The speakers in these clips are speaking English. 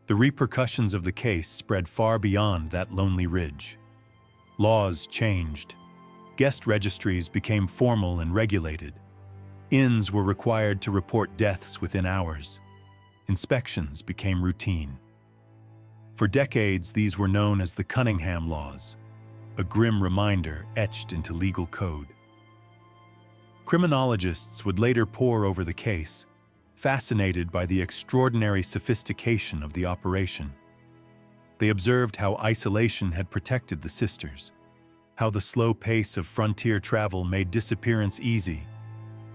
The repercussions of the case spread far beyond that lonely ridge. Laws changed. Guest registries became formal and regulated. Inns were required to report deaths within hours. Inspections became routine. For decades, these were known as the Cunningham laws, a grim reminder etched into legal code. Criminologists would later pore over the case, fascinated by the extraordinary sophistication of the operation. They observed how isolation had protected the sisters, how the slow pace of frontier travel made disappearance easy,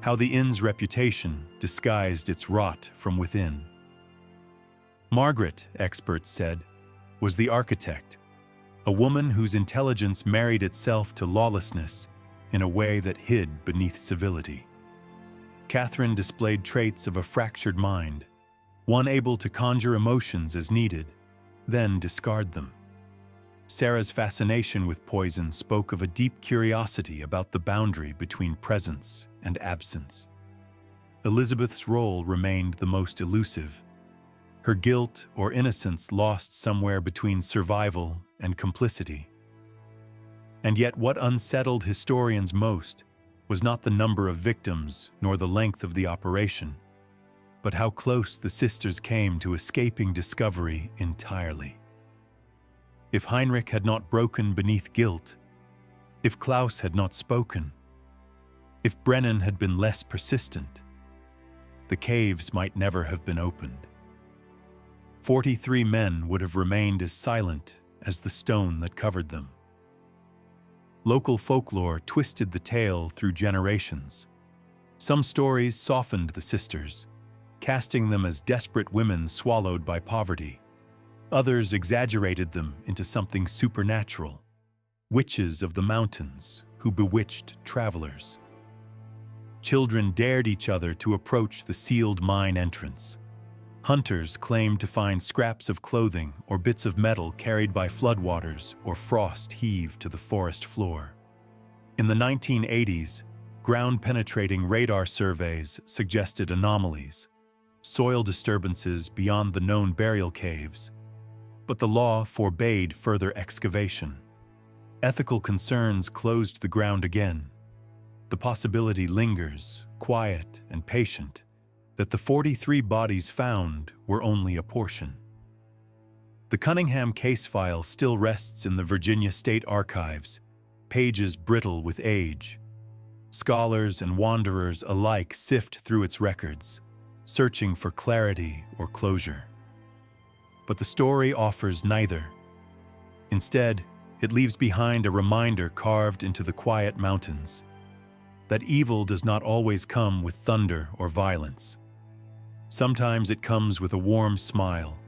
how the inn's reputation disguised its rot from within. Margaret, experts said, was the architect, a woman whose intelligence married itself to lawlessness in a way that hid beneath civility. Catherine displayed traits of a fractured mind, one able to conjure emotions as needed, then discard them. Sarah's fascination with poison spoke of a deep curiosity about the boundary between presence and absence. Elizabeth's role remained the most elusive, her guilt or innocence lost somewhere between survival and complicity. And yet what unsettled historians most was not the number of victims nor the length of the operation, but how close the sisters came to escaping discovery entirely. If Heinrich had not broken beneath guilt, if Klaus had not spoken, if Brennan had been less persistent, the caves might never have been opened. 43 men would have remained as silent as the stone that covered them. Local folklore twisted the tale through generations. Some stories softened the sisters, casting them as desperate women swallowed by poverty. Others exaggerated them into something supernatural, witches of the mountains who bewitched travelers. Children dared each other to approach the sealed mine entrance. Hunters claimed to find scraps of clothing or bits of metal carried by floodwaters or frost heaved to the forest floor. In the 1980s, ground-penetrating radar surveys suggested anomalies, soil disturbances beyond the known burial caves, but the law forbade further excavation. Ethical concerns closed the ground again. The possibility lingers, quiet and patient, that the 43 bodies found were only a portion. The Cunningham case file still rests in the Virginia State Archives, pages brittle with age. Scholars and wanderers alike sift through its records, searching for clarity or closure. But the story offers neither. Instead, it leaves behind a reminder carved into the quiet mountains, that evil does not always come with thunder or violence. Sometimes it comes with a warm smile,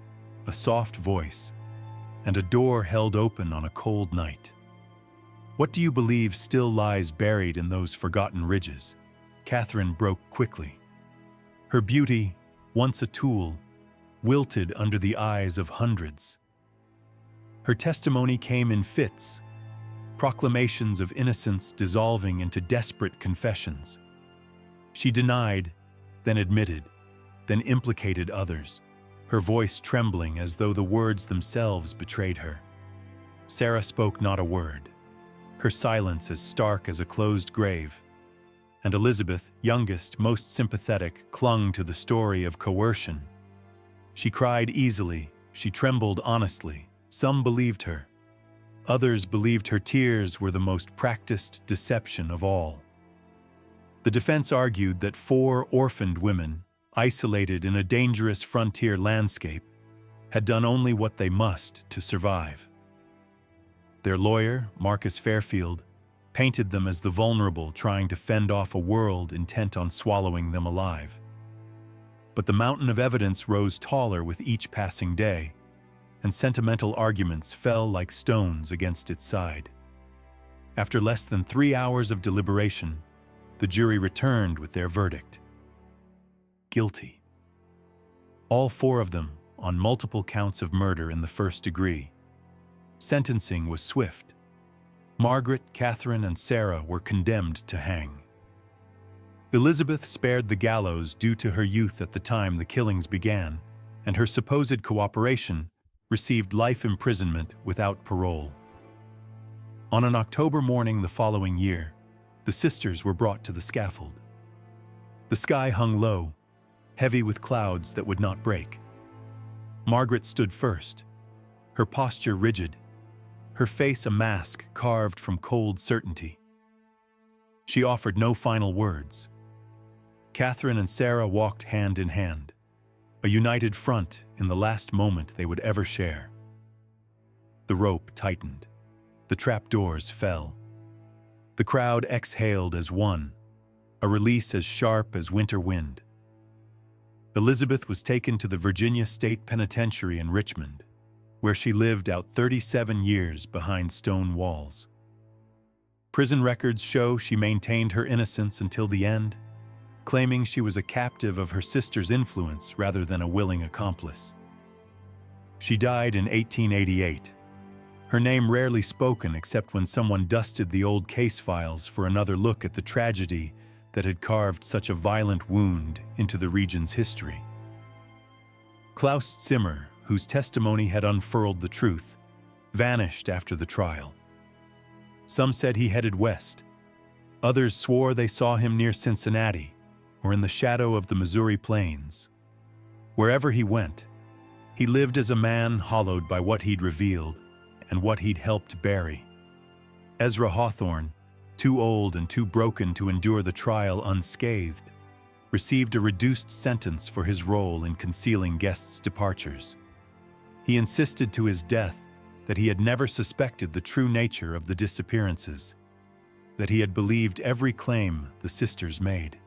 a soft voice, and a door held open on a cold night. What do you believe still lies buried in those forgotten ridges? Catherine broke quickly. Her beauty, once a tool, wilted under the eyes of hundreds. Her testimony came in fits, proclamations of innocence dissolving into desperate confessions. She denied, then admitted, then implicated others, her voice trembling as though the words themselves betrayed her. Sarah spoke not a word, her silence as stark as a closed grave. And Elizabeth, youngest, most sympathetic, clung to the story of coercion. She cried easily, she trembled honestly. Some believed her. Others believed her tears were the most practiced deception of all. The defense argued that 4 orphaned women, isolated in a dangerous frontier landscape, had done only what they must to survive. Their lawyer, Marcus Fairfield, painted them as the vulnerable trying to fend off a world intent on swallowing them alive. But the mountain of evidence rose taller with each passing day, and sentimental arguments fell like stones against its side. After less than 3 hours of deliberation, the jury returned with their verdict. Guilty. All 4 of them on multiple counts of murder in the first degree. Sentencing was swift. Margaret, Catherine, and Sarah were condemned to hang. Elizabeth spared the gallows due to her youth at the time the killings began, and her supposed cooperation received life imprisonment without parole. On an October morning the following year, the sisters were brought to the scaffold. The sky hung low, heavy with clouds that would not break. Margaret stood first, her posture rigid, her face a mask carved from cold certainty. She offered no final words. Catherine and Sarah walked hand in hand, a united front in the last moment they would ever share. The rope tightened. The trapdoors fell. The crowd exhaled as one, a release as sharp as winter wind. Elizabeth was taken to the Virginia State Penitentiary in Richmond, where she lived out 37 years behind stone walls. Prison records show she maintained her innocence until the end, claiming she was a captive of her sister's influence rather than a willing accomplice. She died in 1888, her name rarely spoken except when someone dusted the old case files for another look at the tragedy that had carved such a violent wound into the region's history. Klaus Zimmer, whose testimony had unfurled the truth, vanished after the trial. Some said he headed west. Others swore they saw him near Cincinnati or in the shadow of the Missouri plains. Wherever he went, he lived as a man hollowed by what he'd revealed and what he'd helped bury. Ezra Hawthorne, too old and too broken to endure the trial unscathed, received a reduced sentence for his role in concealing guests' departures. He insisted to his death that he had never suspected the true nature of the disappearances, that he had believed every claim the sisters made.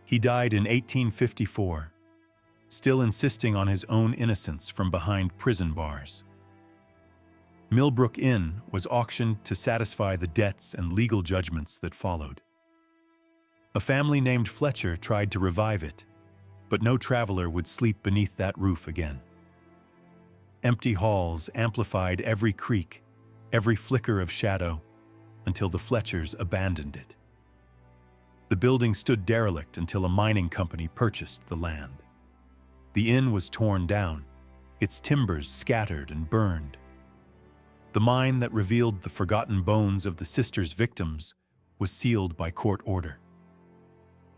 He died in 1854, still insisting on his own innocence from behind prison bars. Milbrook Inn was auctioned to satisfy the debts and legal judgments that followed. A family named Fletcher tried to revive it, but no traveler would sleep beneath that roof again. Empty halls amplified every creak, every flicker of shadow, until the Fletchers abandoned it. The building stood derelict until a mining company purchased the land. The inn was torn down, its timbers scattered and burned. The mine that revealed the forgotten bones of the sisters' victims was sealed by court order.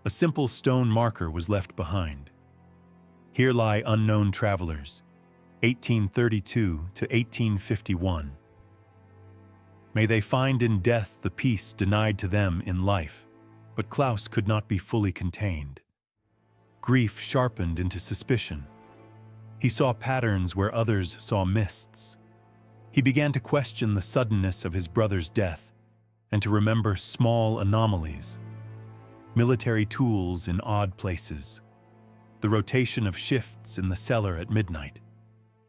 A simple stone marker was left behind. Here lie unknown travelers, 1832 to 1851. May they find in death the peace denied to them in life. But Klaus could not be fully contained. Grief sharpened into suspicion. He saw patterns where others saw mists. He began to question the suddenness of his brother's death and to remember small anomalies. Military tools in odd places. The rotation of shifts in the cellar at midnight.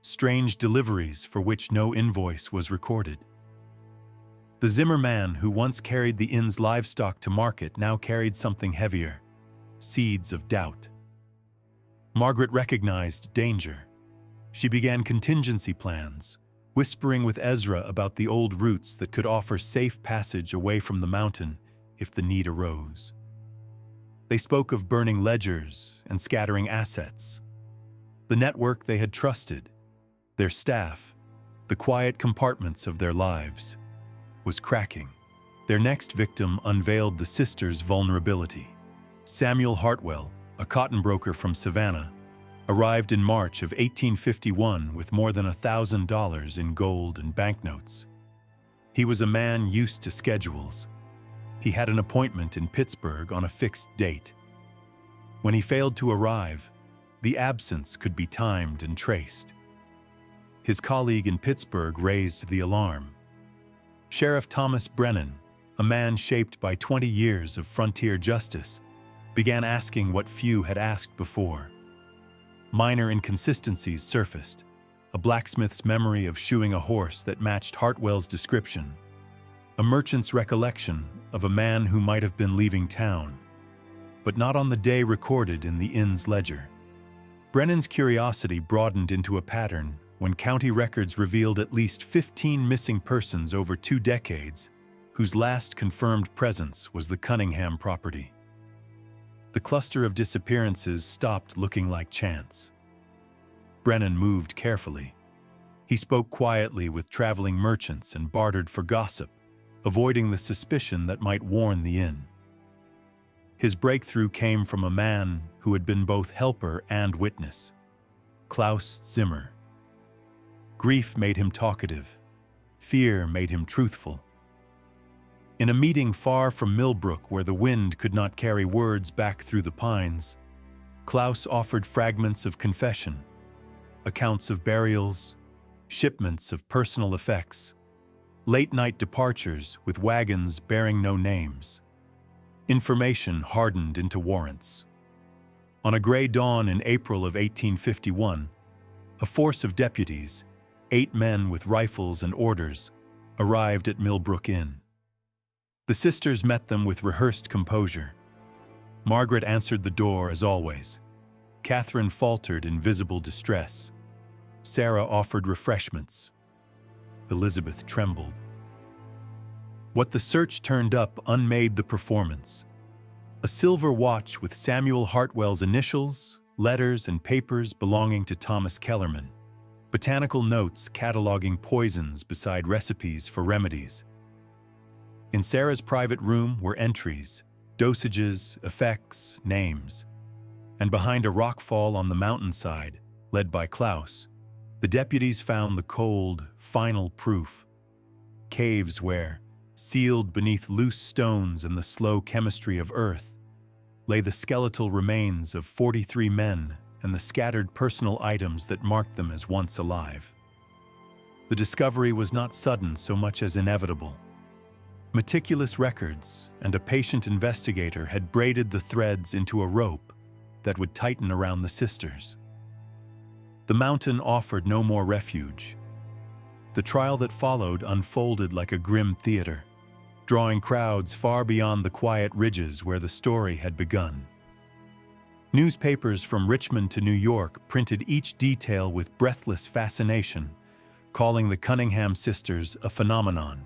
Strange deliveries for which no invoice was recorded. The Zimmer man who once carried the inn's livestock to market now carried something heavier, seeds of doubt. Margaret recognized danger. She began contingency plans, whispering with Ezra about the old routes that could offer safe passage away from the mountain if the need arose. They spoke of burning ledgers and scattering assets. The network they had trusted, their staff, the quiet compartments of their lives, was cracking. Their next victim unveiled the sisters' vulnerability. Samuel Hartwell, a cotton broker from Savannah, arrived in March of 1851 with more than $1,000 in gold and banknotes. He was a man used to schedules. He had an appointment in Pittsburgh on a fixed date. When he failed to arrive, the absence could be timed and traced. His colleague in Pittsburgh raised the alarm. Sheriff Thomas Brennan, a man shaped by 20 years of frontier justice, began asking what few had asked before. Minor inconsistencies surfaced, a blacksmith's memory of shoeing a horse that matched Hartwell's description, a merchant's recollection of a man who might have been leaving town, but not on the day recorded in the inn's ledger. Brennan's curiosity broadened into a pattern when county records revealed at least 15 missing persons over 2 decades, whose last confirmed presence was the Cunningham property. The cluster of disappearances stopped looking like chance. Brennan moved carefully. He spoke quietly with traveling merchants and bartered for gossip, avoiding the suspicion that might warn the inn. His breakthrough came from a man who had been both helper and witness, Klaus Zimmer. Grief made him talkative. Fear made him truthful. In a meeting far from Milbrook where the wind could not carry words back through the pines, Klaus offered fragments of confession, accounts of burials, shipments of personal effects, late-night departures with wagons bearing no names. Information hardened into warrants. On a gray dawn in April of 1851, a force of deputies, 8 men with rifles and orders, arrived at Milbrook Inn. The sisters met them with rehearsed composure. Margaret answered the door as always. Catherine faltered in visible distress. Sarah offered refreshments. Elizabeth trembled. What the search turned up unmade the performance. A silver watch with Samuel Hartwell's initials, letters, and papers belonging to Thomas Kellerman. Botanical notes cataloging poisons beside recipes for remedies. In Sarah's private room were entries, dosages, effects, names. And behind a rockfall on the mountainside, led by Klaus, the deputies found the cold, final proof. Caves where, sealed beneath loose stones and the slow chemistry of earth, lay the skeletal remains of 43 men and the scattered personal items that marked them as once alive. The discovery was not sudden so much as inevitable. Meticulous records and a patient investigator had braided the threads into a rope that would tighten around the sisters. The mountain offered no more refuge. The trial that followed unfolded like a grim theater, drawing crowds far beyond the quiet ridges where the story had begun. Newspapers from Richmond to New York printed each detail with breathless fascination, calling the Cunningham Sisters a phenomenon.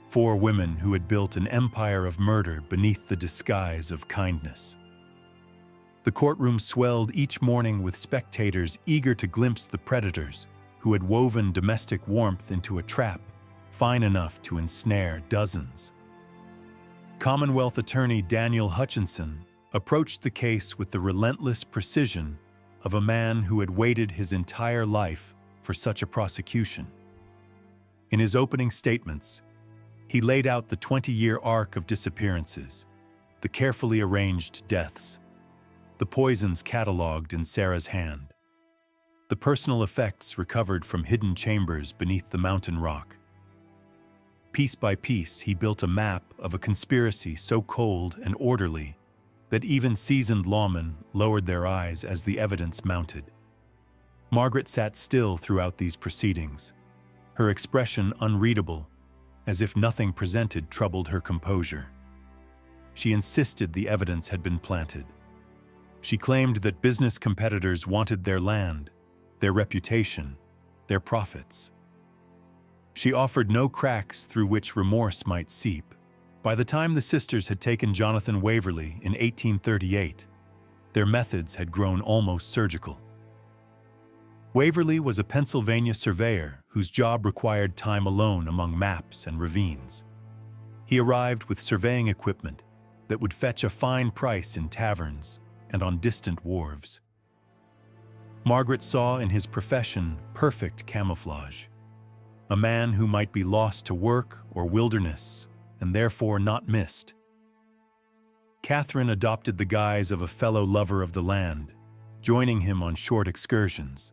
4 women who had built an empire of murder beneath the disguise of kindness. The courtroom swelled each morning with spectators eager to glimpse the predators who had woven domestic warmth into a trap fine enough to ensnare dozens. Commonwealth Attorney Daniel Hutchinson approached the case with the relentless precision of a man who had waited his entire life for such a prosecution. In his opening statements, he laid out the 20-year arc of disappearances, the carefully arranged deaths, the poisons catalogued in Sarah's hand, the personal effects recovered from hidden chambers beneath the mountain rock. Piece by piece, he built a map of a conspiracy so cold and orderly that even seasoned lawmen lowered their eyes as the evidence mounted. Margaret sat still throughout these proceedings, her expression unreadable, as if nothing presented troubled her composure. She insisted the evidence had been planted. She claimed that business competitors wanted their land, their reputation, their profits. She offered no cracks through which remorse might seep. By the time the sisters had taken Jonathan Waverley in 1838, their methods had grown almost surgical. Waverley was a Pennsylvania surveyor whose job required time alone among maps and ravines. He arrived with surveying equipment that would fetch a fine price in taverns and on distant wharves. Margaret saw in his profession perfect camouflage, a man who might be lost to work or wilderness and therefore not missed. Catherine adopted the guise of a fellow lover of the land, joining him on short excursions,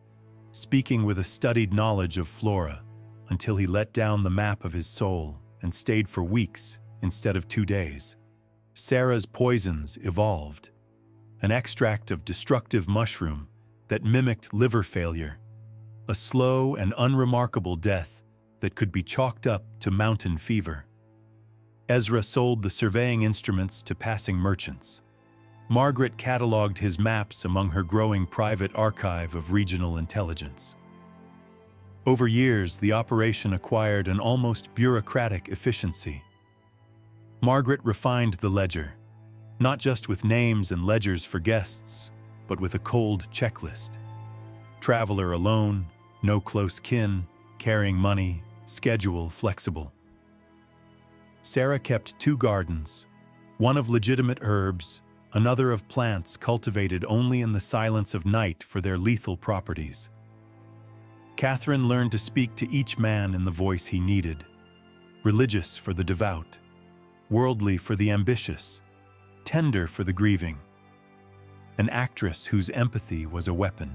speaking with a studied knowledge of flora until he let down the map of his soul and stayed for weeks instead of 2 days. Sarah's poisons evolved, an extract of destructive mushroom that mimicked liver failure, a slow and unremarkable death that could be chalked up to mountain fever. Ezra sold the surveying instruments to passing merchants. Margaret cataloged his maps among her growing private archive of regional intelligence. Over years, the operation acquired an almost bureaucratic efficiency. Margaret refined the ledger, not just with names and ledgers for guests, but with a cold checklist. Traveler alone, no close kin, carrying money, schedule flexible. Sarah kept 2 gardens, one of legitimate herbs, another of plants cultivated only in the silence of night for their lethal properties. Catherine learned to speak to each man in the voice he needed, religious for the devout, worldly for the ambitious, tender for the grieving. An actress whose empathy was a weapon.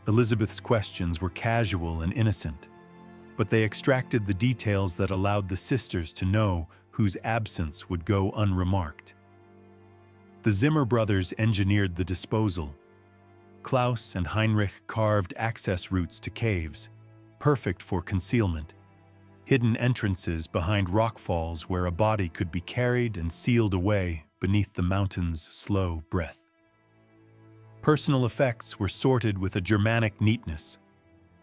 Elizabeth's questions were casual and innocent, but they extracted the details that allowed the sisters to know whose absence would go unremarked. The Zimmer brothers engineered the disposal. Klaus and Heinrich carved access routes to caves, perfect for concealment, hidden entrances behind rockfalls where a body could be carried and sealed away beneath the mountain's slow breath. Personal effects were sorted with a Germanic neatness,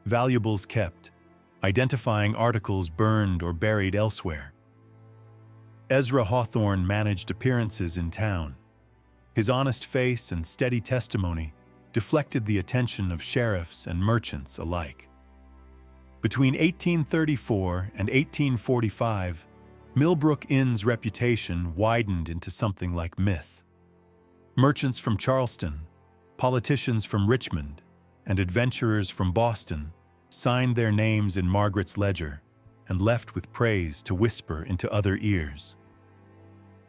valuables kept, identifying articles burned or buried elsewhere. Ezra Hawthorne managed appearances in town. His honest face and steady testimony deflected the attention of sheriffs and merchants alike. Between 1834 and 1845, Milbrook Inn's reputation widened into something like myth. Merchants from Charleston, politicians from Richmond, and adventurers from Boston signed their names in Margaret's ledger and left with praise to whisper into other ears.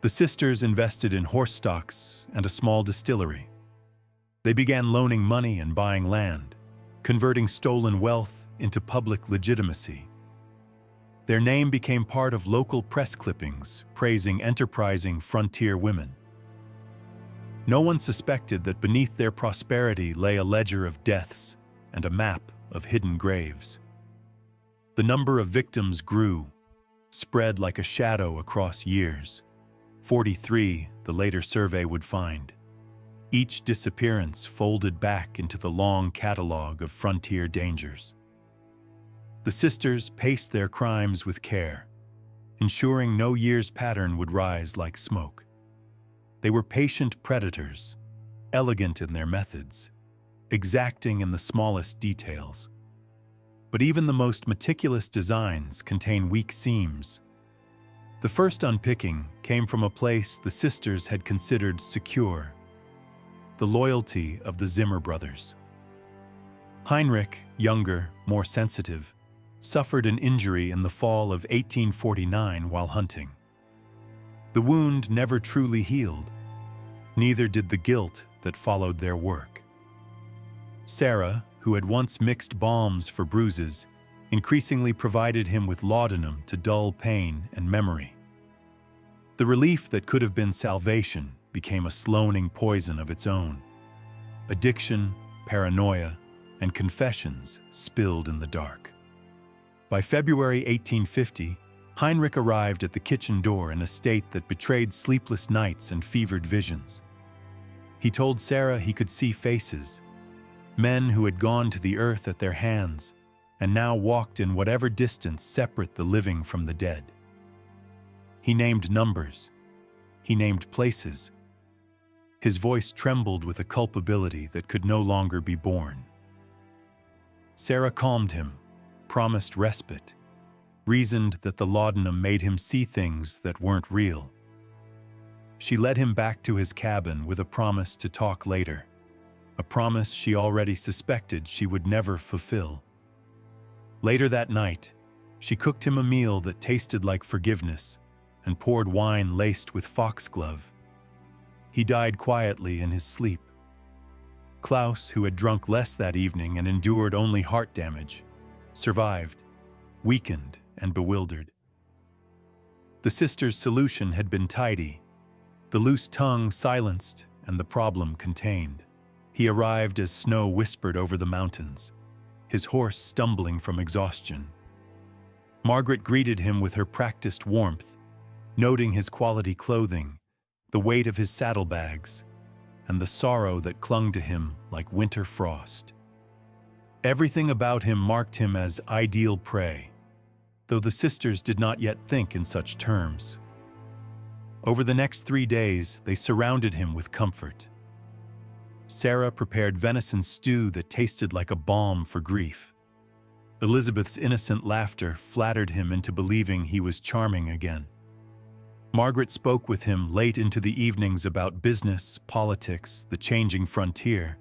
The sisters invested in horse stocks and a small distillery. They began loaning money and buying land, converting stolen wealth into public legitimacy. Their name became part of local press clippings praising enterprising frontier women. No one suspected that beneath their prosperity lay a ledger of deaths and a map of hidden graves. The number of victims grew, spread like a shadow across years. 43, the later survey would find. Each disappearance folded back into the long catalog of frontier dangers. The sisters paced their crimes with care, ensuring no year's pattern would rise like smoke. They were patient predators, elegant in their methods, exacting in the smallest details. But even the most meticulous designs contain weak seams. The first unpicking came from a place the sisters had considered secure: the loyalty of the Zimmer brothers. Heinrich, younger, more sensitive, suffered an injury in the fall of 1849 while hunting. The wound never truly healed. Neither did the guilt that followed their work. Sarah, who had once mixed balms for bruises, increasingly provided him with laudanum to dull pain and memory. The relief that could have been salvation became a sloaning poison of its own. Addiction, paranoia, and confessions spilled in the dark. By February 1850, Heinrich arrived at the kitchen door in a state that betrayed sleepless nights and fevered visions. He told Sarah he could see faces, men who had gone to the earth at their hands and now walked in whatever distance separate the living from the dead. He named numbers. He named places. His voice trembled with a culpability that could no longer be borne. Sarah calmed him, promised respite, reasoned that the laudanum made him see things that weren't real. She led him back to his cabin with a promise to talk later, a promise she already suspected she would never fulfill. Later that night, she cooked him a meal that tasted like forgiveness and poured wine laced with foxglove. He died quietly in his sleep. Klaus, who had drunk less that evening and endured only heart damage, survived, weakened and bewildered. The sisters' solution had been tidy, the loose tongue silenced and the problem contained. He arrived as snow whispered over the mountains, his horse stumbling from exhaustion. Margaret greeted him with her practiced warmth, noting his quality clothing, the weight of his saddlebags, and the sorrow that clung to him like winter frost. Everything about him marked him as ideal prey, though the sisters did not yet think in such terms. Over the next 3 days, they surrounded him with comfort. Sarah prepared venison stew that tasted like a balm for grief. Elizabeth's innocent laughter flattered him into believing he was charming again. Margaret spoke with him late into the evenings about business, politics, the changing frontier,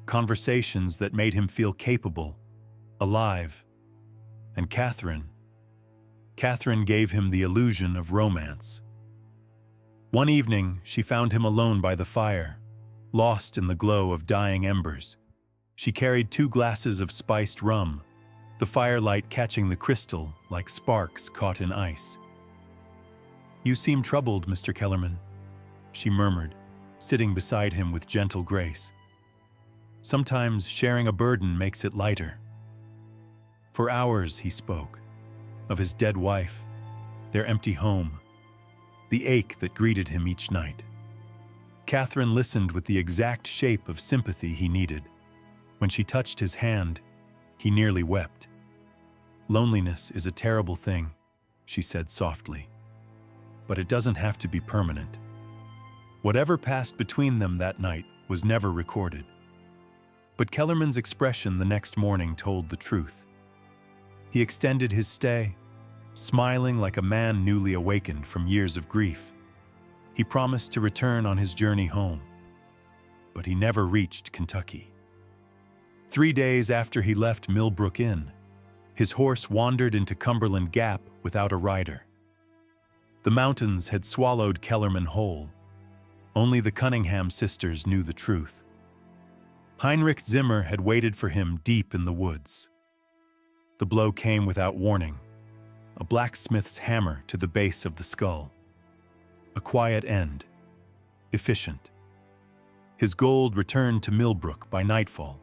conversations that made him feel capable, alive. And Catherine gave him the illusion of romance. One evening, she found him alone by the fire, lost in the glow of dying embers. She carried 2 glasses of spiced rum, the firelight catching the crystal like sparks caught in ice. "You seem troubled, Mr. Kellerman," she murmured, sitting beside him with gentle grace. "Sometimes sharing a burden makes it lighter." For hours he spoke, of his dead wife, their empty home, the ache that greeted him each night. Catherine listened with the exact shape of sympathy he needed. When she touched his hand, he nearly wept. "Loneliness is a terrible thing," she said softly, "but it doesn't have to be permanent." Whatever passed between them that night was never recorded. But Kellerman's expression the next morning told the truth. He extended his stay, smiling like a man newly awakened from years of grief. He promised to return on his journey home, but he never reached Kentucky. 3 days after he left Milbrook Inn, his horse wandered into Cumberland Gap without a rider. The mountains had swallowed Kellerman whole. Only the Cunningham sisters knew the truth. Heinrich Zimmer had waited for him deep in the woods. The blow came without warning, a blacksmith's hammer to the base of the skull. A quiet end, efficient. His gold returned to Milbrook by nightfall.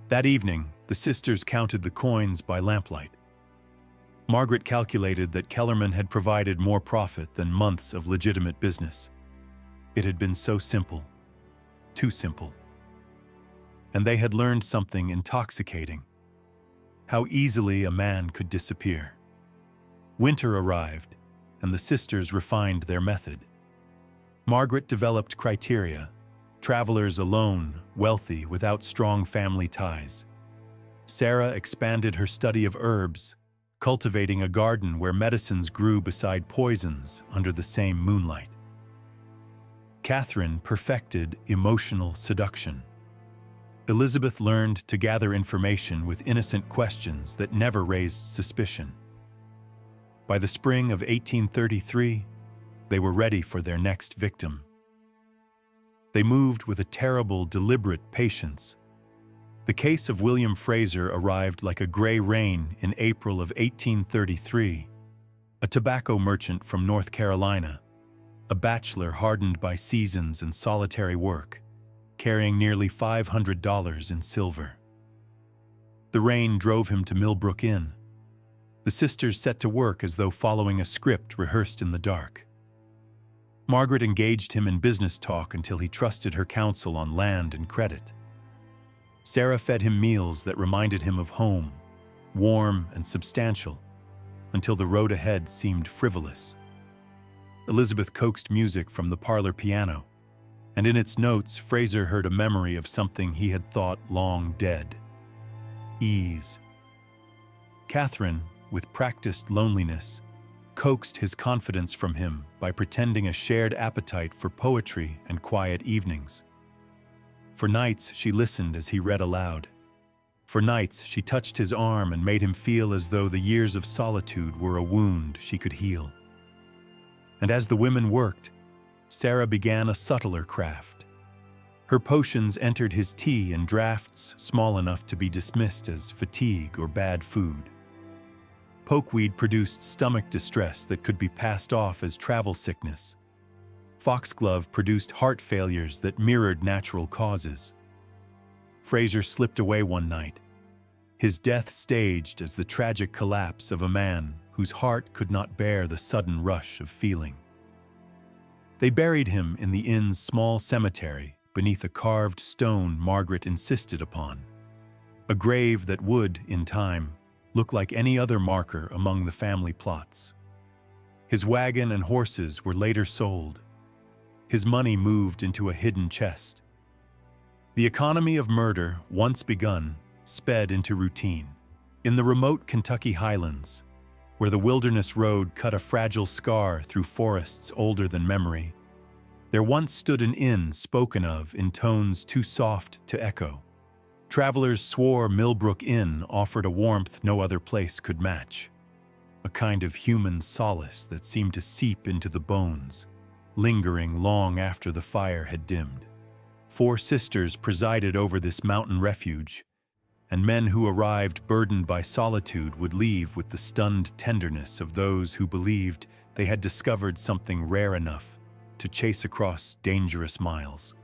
That evening, the sisters counted the coins by lamplight. Margaret calculated that Kellerman had provided more profit than months of legitimate business. It had been so simple, too simple. And they had learned something intoxicating: how easily a man could disappear. Winter arrived, and the sisters refined their method. Margaret developed criteria: travelers alone, wealthy, without strong family ties. Sarah expanded her study of herbs, cultivating a garden where medicines grew beside poisons under the same moonlight. Catherine perfected emotional seduction. Elizabeth learned to gather information with innocent questions that never raised suspicion. By the spring of 1833, they were ready for their next victim. They moved with a terrible, deliberate patience. The case of William Fraser arrived like a gray rain in April of 1833. A tobacco merchant from North Carolina, a bachelor hardened by seasons and solitary work, carrying nearly $500 in silver. The rain drove him to Milbrook Inn. The sisters set to work as though following a script rehearsed in the dark. Margaret engaged him in business talk until he trusted her counsel on land and credit. Sarah fed him meals that reminded him of home, warm and substantial, until the road ahead seemed frivolous. Elizabeth coaxed music from the parlor piano, and in its notes, Fraser heard a memory of something he had thought long dead: ease. Catherine, with practiced loneliness, coaxed his confidence from him by pretending a shared appetite for poetry and quiet evenings. For nights, she listened as he read aloud. For nights, she touched his arm and made him feel as though the years of solitude were a wound she could heal. And as the women worked, Sarah began a subtler craft. Her potions entered his tea in drafts small enough to be dismissed as fatigue or bad food. Pokeweed produced stomach distress that could be passed off as travel sickness. Foxglove produced heart failures that mirrored natural causes. Fraser slipped away one night, his death staged as the tragic collapse of a man whose heart could not bear the sudden rush of feeling. They buried him in the inn's small cemetery beneath a carved stone Margaret insisted upon, a grave that would, in time, look like any other marker among the family plots. His wagon and horses were later sold. His money moved into a hidden chest. The economy of murder, once begun, sped into routine. In the remote Kentucky highlands, where the wilderness road cut a fragile scar through forests older than memory, there once stood an inn spoken of in tones too soft to echo. Travelers swore Milbrook Inn offered a warmth no other place could match, a kind of human solace that seemed to seep into the bones, lingering long after the fire had dimmed. 4 sisters presided over this mountain refuge, and men who arrived burdened by solitude would leave with the stunned tenderness of those who believed they had discovered something rare enough to chase across dangerous miles.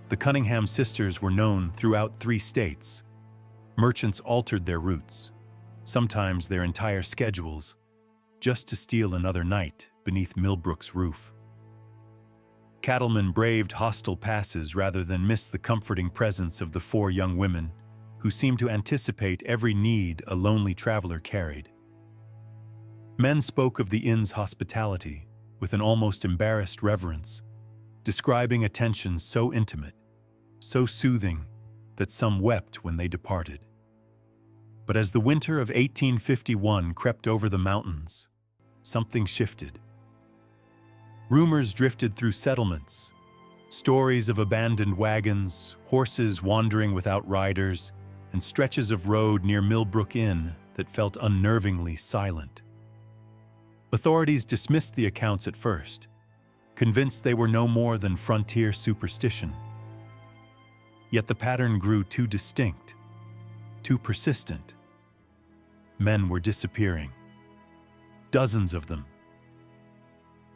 The Cunningham Sisters were known throughout 3 states. Merchants altered their routes, sometimes their entire schedules, just to steal another night beneath Milbrook's roof. Cattlemen braved hostile passes rather than miss the comforting presence of the 4 young women who seemed to anticipate every need a lonely traveler carried. Men spoke of the inn's hospitality with an almost embarrassed reverence, describing attention so intimate, so soothing, that some wept when they departed. But as the winter of 1851 crept over the mountains, something shifted. Rumors drifted through settlements, stories of abandoned wagons, horses wandering without riders, and stretches of road near Milbrook Inn that felt unnervingly silent. Authorities dismissed the accounts at first, convinced they were no more than frontier superstition. Yet the pattern grew too distinct, too persistent. Men were disappearing, dozens of them.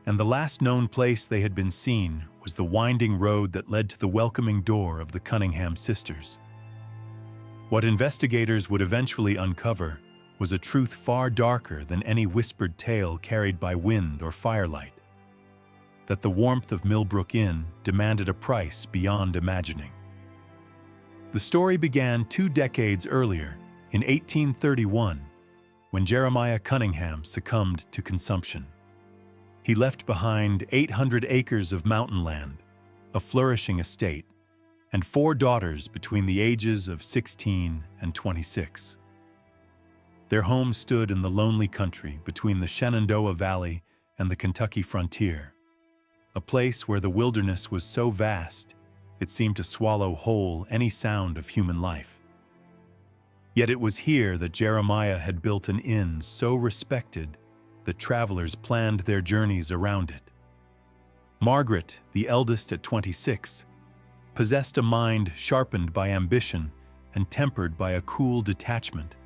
And the last known place they had been seen was the winding road that led to the welcoming door of the Cunningham Sisters. What investigators would eventually uncover was a truth far darker than any whispered tale carried by wind or firelight: that the warmth of Milbrook Inn demanded a price beyond imagining. The story began 2 decades earlier, in 1831, when Jeremiah Cunningham succumbed to consumption. He left behind 800 acres of mountain land, a flourishing estate, and 4 daughters between the ages of 16 and 26. Their home stood in the lonely country between the Shenandoah Valley and the Kentucky frontier, a place where the wilderness was so vast it seemed to swallow whole any sound of human life. Yet it was here that Jeremiah had built an inn so respected that travelers planned their journeys around it. Margaret, the eldest at 26, possessed a mind sharpened by ambition and tempered by a cool detachment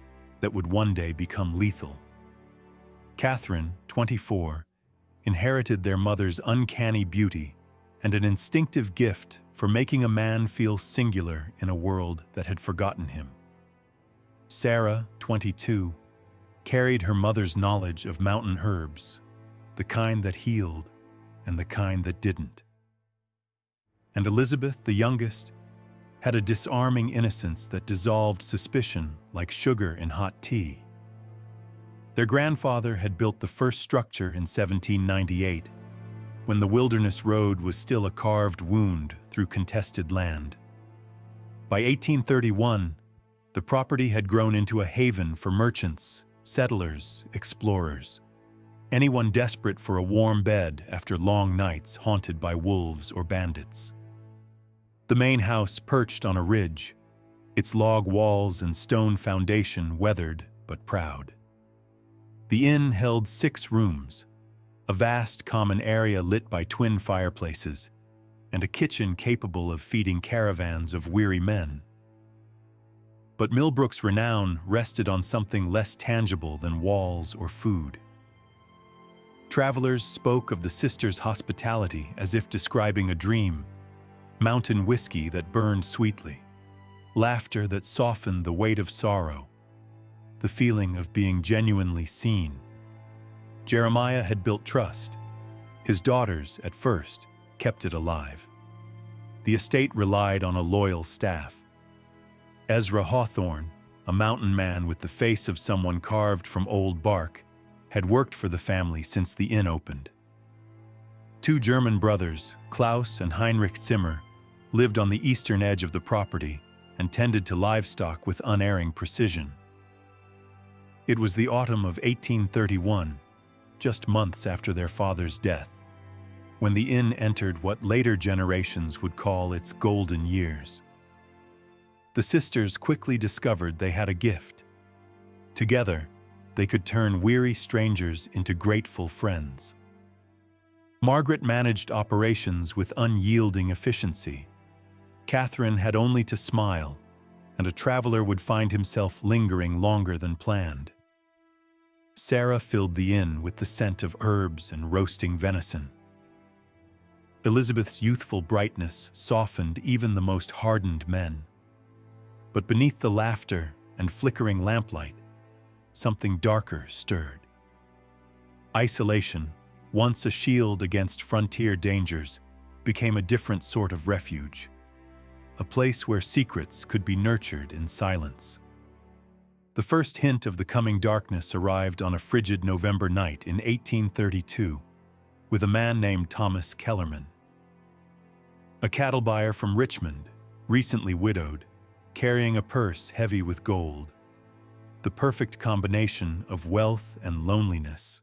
that would one day become lethal. Catherine, 24, inherited their mother's uncanny beauty and an instinctive gift for making a man feel singular in a world that had forgotten him. Sarah, 22, carried her mother's knowledge of mountain herbs, the kind that healed and the kind that didn't. And Elizabeth, the youngest, had a disarming innocence that dissolved suspicion like sugar in hot tea. Their grandfather had built the first structure in 1798, when the wilderness road was still a carved wound through contested land. By 1831, the property had grown into a haven for merchants, settlers, explorers, anyone desperate for a warm bed after long nights haunted by wolves or bandits. The main house perched on a ridge, its log walls and stone foundation weathered but proud. The inn held 6 rooms, a vast common area lit by twin fireplaces, and a kitchen capable of feeding caravans of weary men. But Milbrook's renown rested on something less tangible than walls or food. Travelers spoke of the sisters' hospitality as if describing a dream: mountain whiskey that burned sweetly, laughter that softened the weight of sorrow, the feeling of being genuinely seen. Jeremiah had built trust. His daughters, at first, kept it alive. The estate relied on a loyal staff. Ezra Hawthorne, a mountain man with the face of someone carved from old bark, had worked for the family since the inn opened. 2 German brothers, Klaus and Heinrich Zimmer, lived on the eastern edge of the property and tended to livestock with unerring precision. It was the autumn of 1831, just months after their father's death, when the inn entered what later generations would call its golden years. The sisters quickly discovered they had a gift. Together, they could turn weary strangers into grateful friends. Margaret managed operations with unyielding efficiency. Catherine had only to smile, and a traveler would find himself lingering longer than planned. Sarah filled the inn with the scent of herbs and roasting venison. Elizabeth's youthful brightness softened even the most hardened men. But beneath the laughter and flickering lamplight, something darker stirred. Isolation, once a shield against frontier dangers, became a different sort of refuge, a place where secrets could be nurtured in silence. The first hint of the coming darkness arrived on a frigid November night in 1832 with a man named Thomas Kellerman. A cattle buyer from Richmond, recently widowed, carrying a purse heavy with gold, the perfect combination of wealth and loneliness.